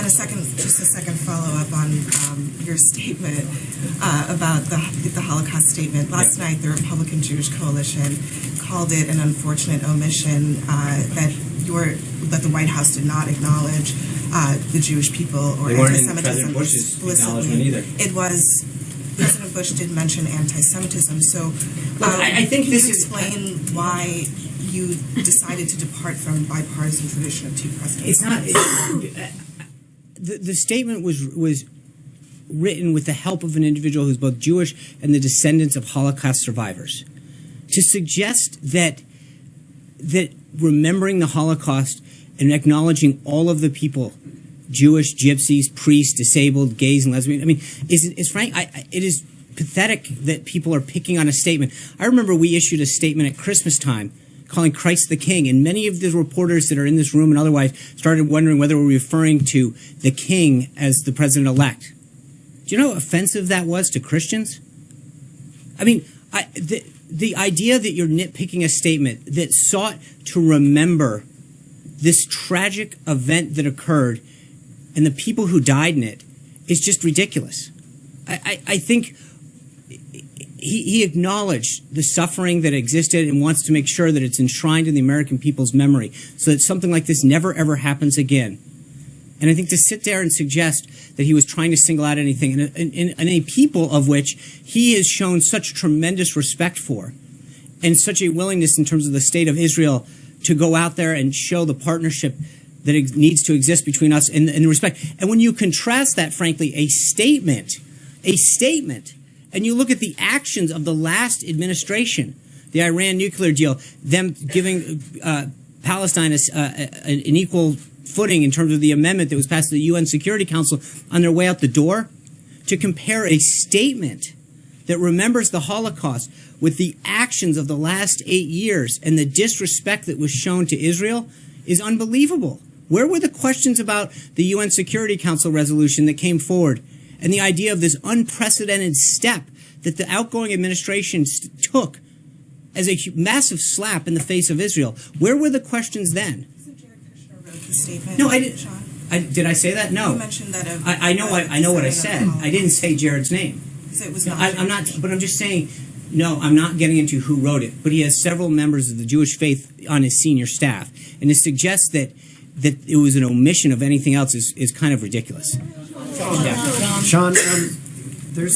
then just a second follow-up on your statement about the Holocaust statement. Last night, the Republican Jewish Coalition called it an unfortunate omission that the White House did not acknowledge the Jewish people or anti-Semitism explicitly. It was President Bush did mention anti-Semitism. So, I think can you explain why you decided to depart from bipartisan tradition of two presidents? It's not. The statement was written with the help of an individual who's both Jewish and the descendants of Holocaust survivors. To suggest that remembering the Holocaust and acknowledging all of the people, Jewish, gypsies, priests, disabled, gays, and lesbians, I mean, it is pathetic that people are picking on a statement. I remember we issued a statement at Christmas time calling Christ the King, and many of the reporters that are in this room and otherwise started wondering whether we're referring to the King as the president-elect. Do you know how offensive that was to Christians? I mean, the idea that you're nitpicking a statement that sought to remember this tragic event that occurred and the people who died in it is just ridiculous. I think he acknowledged the suffering that existed and wants to make sure that it's enshrined in the American people's memory so that something like this never, ever happens again. And I think to sit there and suggest that he was trying to single out anything in a people of which he has shown such tremendous respect for and such a willingness in terms of the state of Israel to go out there and show the partnership that needs to exist between us and respect. And when you contrast that, frankly, a statement, and you look at the actions of the last administration, the Iran nuclear deal, them giving Palestine an equal footing in terms of the amendment that was passed to the UN Security Council on their way out the door, to compare a statement that remembers the Holocaust with the actions of the last 8 years and the disrespect that was shown to Israel is unbelievable. Where were the questions about the UN Security Council resolution that came forward and the idea of this unprecedented step that the outgoing administration took as a massive slap in the face of Israel? Where were the questions then? Jared Kushner wrote the statement. No, I didn't. Sean? Did I say that? No. You mentioned that. I know what I said. I didn't say Jared's name. It was No, I'm not. But I'm just saying. No, I'm not getting into who wrote it. But he has several members of the Jewish faith on his senior staff, and to suggest that it was an omission of anything else is kind of ridiculous. Sean, there's